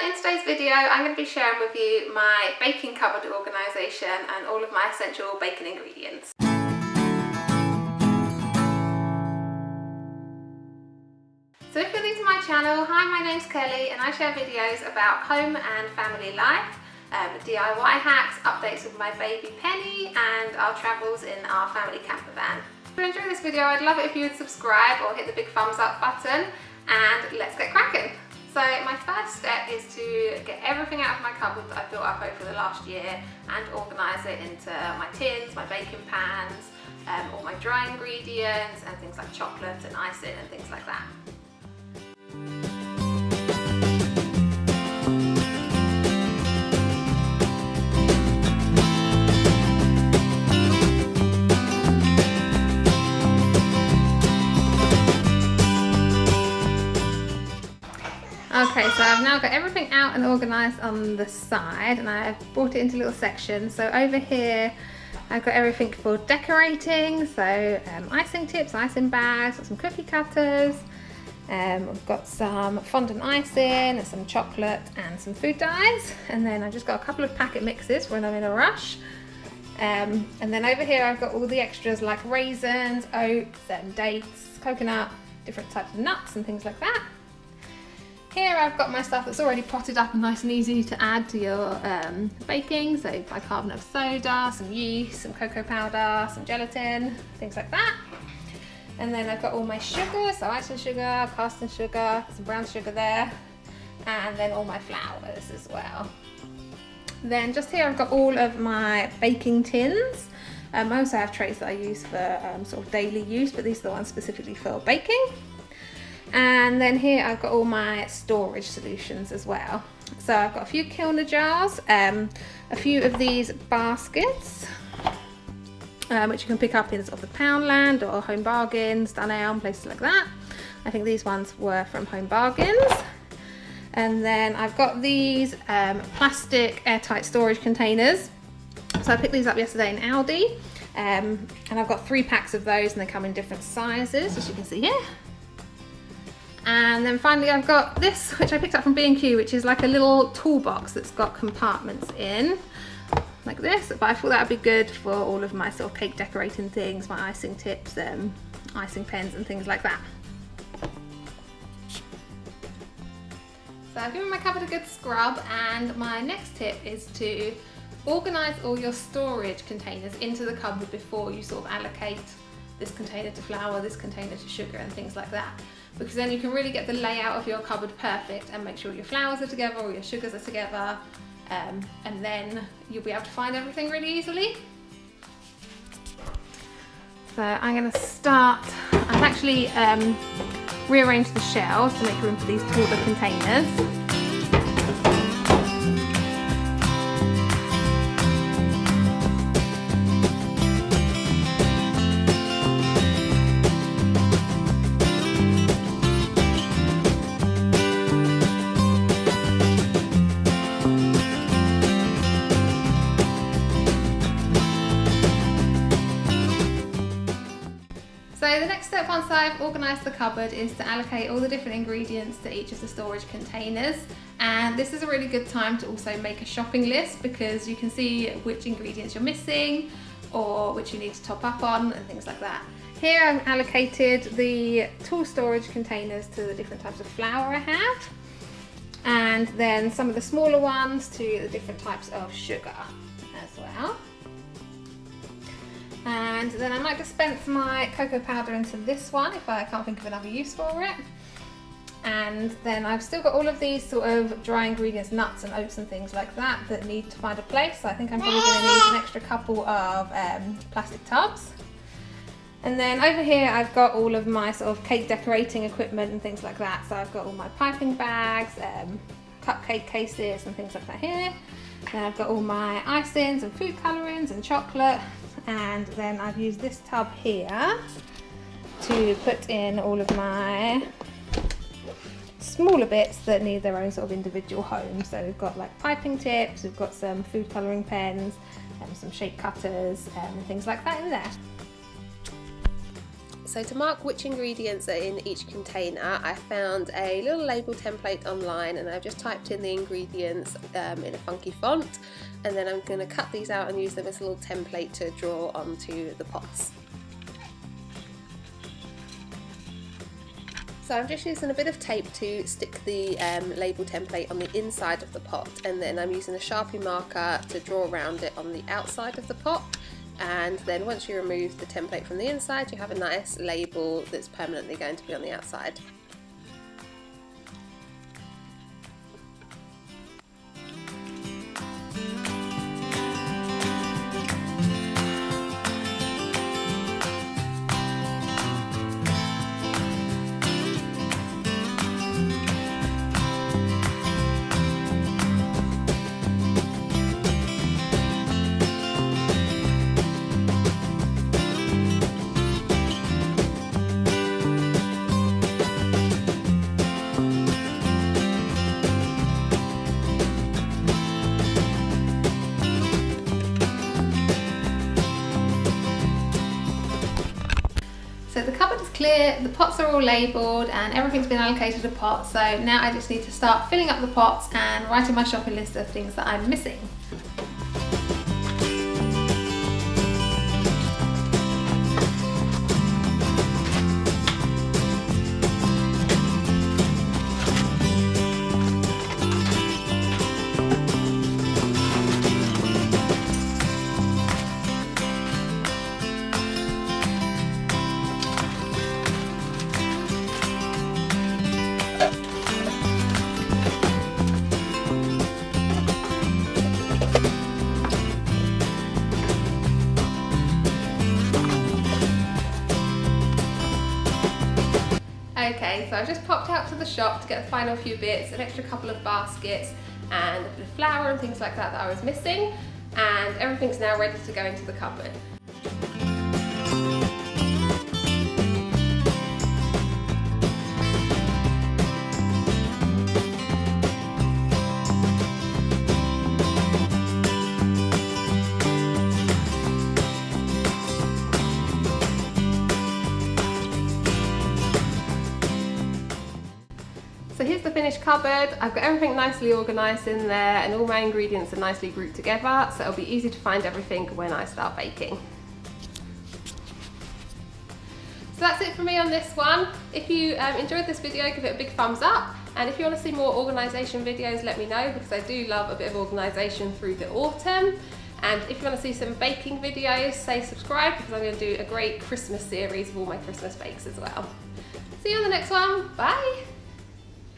in today's video I'm going to be sharing with you my baking cupboard organisation and all of my essential baking ingredients. So if you're new to my channel, hi, my name's Kelly and I share videos about home and family life, DIY hacks, updates with my baby Penny and our travels in our family camper van. If you enjoy this video, I'd love it if you would subscribe or hit the big thumbs up button, and let's get cracking. So my first step is to get everything out of my cupboard that I've built up over the last year and organise it into my tins, my baking pans, all my dry ingredients and things like chocolate and icing and things like that. Okay, so I've now got everything out and organised on the side, and I've brought it into little sections. So over here I've got everything for decorating, so icing tips, icing bags, got some cookie cutters, we've got some fondant icing and some chocolate and some food dyes, and then I've just got a couple of packet mixes when I'm in a rush. And then over here I've got all the extras like raisins, oats, dates, coconut, different types of nuts and things like that. Here I've got my stuff that's already potted up and nice and easy to add to your baking, so bicarbonate of soda, some yeast, some cocoa powder, some gelatin, things like that. And then I've got all my sugar, so icing sugar, casting sugar, some brown sugar there, and then all my flours as well. Then just here I've got all of my baking tins. I also have trays that I use for sort of daily use, but these are the ones specifically for baking. And then here I've got all my storage solutions as well. So I've got a few Kilner jars, a few of these baskets, which you can pick up in sort of the Poundland or Home Bargains, Dunelm, places like that. I think these ones were from Home Bargains. And then I've got these plastic airtight storage containers. So I picked these up yesterday in Aldi, and I've got 3 packs of those, and they come in different sizes, as you can see here. And then finally I've got this, which I picked up from B&Q, which is like a little toolbox that's got compartments in, like this. But I thought that would be good for all of my sort of cake decorating things, my icing tips, icing pens and things like that. So I've given my cupboard a good scrub, and my next tip is to organise all your storage containers into the cupboard before you sort of allocate this container to flour, this container to sugar and things like that. Because then you can really get the layout of your cupboard perfect and make sure your flours are together or your sugars are together, and then you'll be able to find everything really easily. So I'm going to start, I've actually rearranged the shelves to make room for these taller containers. So the next step, once I've organised the cupboard, is to allocate all the different ingredients to each of the storage containers. And this is a really good time to also make a shopping list, because you can see which ingredients you're missing or which you need to top up on and things like that. Here I've allocated the tall storage containers to the different types of flour I have, and then some of the smaller ones to the different types of sugar as well. And then I might dispense my cocoa powder into this one if I can't think of another use for it. And then I've still got all of these sort of dry ingredients, nuts and oats and things like that, that need to find a place. So I think I'm probably going to need an extra couple of plastic tubs. And then over here I've got all of my sort of cake decorating equipment and things like that. So I've got all my piping bags, cupcake cases and things like that here. Then I've got all my icings and food colourings and chocolate. And then I've used this tub here to put in all of my smaller bits that need their own sort of individual home. So we've got like piping tips, we've got some food colouring pens, some shape cutters and things like that in there. So to mark which ingredients are in each container, I found a little label template online, and I've just typed in the ingredients in a funky font, and then I'm going to cut these out and use them as a little template to draw onto the pots. So I'm just using a bit of tape to stick the label template on the inside of the pot, and then I'm using a Sharpie marker to draw around it on the outside of the pot. And then once you remove the template from the inside, you have a nice label that's permanently going to be on the outside. So the cupboard is clear, the pots are all labelled and everything's been allocated a pot, so now I just need to start filling up the pots and writing my shopping list of things that I'm missing. Okay, so I've just popped out to the shop to get the final few bits, an extra couple of baskets and a bit of flour and things like that that I was missing, and everything's now ready to go into the cupboard. So here's the finished cupboard. I've got everything nicely organised in there and all my ingredients are nicely grouped together, so it'll be easy to find everything when I start baking. So that's it for me on this one. If you enjoyed this video, give it a big thumbs up, and if you want to see more organisation videos, let me know, because I do love a bit of organisation through the autumn. And if you want to see some baking videos, say subscribe, because I'm going to do a great Christmas series of all my Christmas bakes as well. See you on the next one. Bye!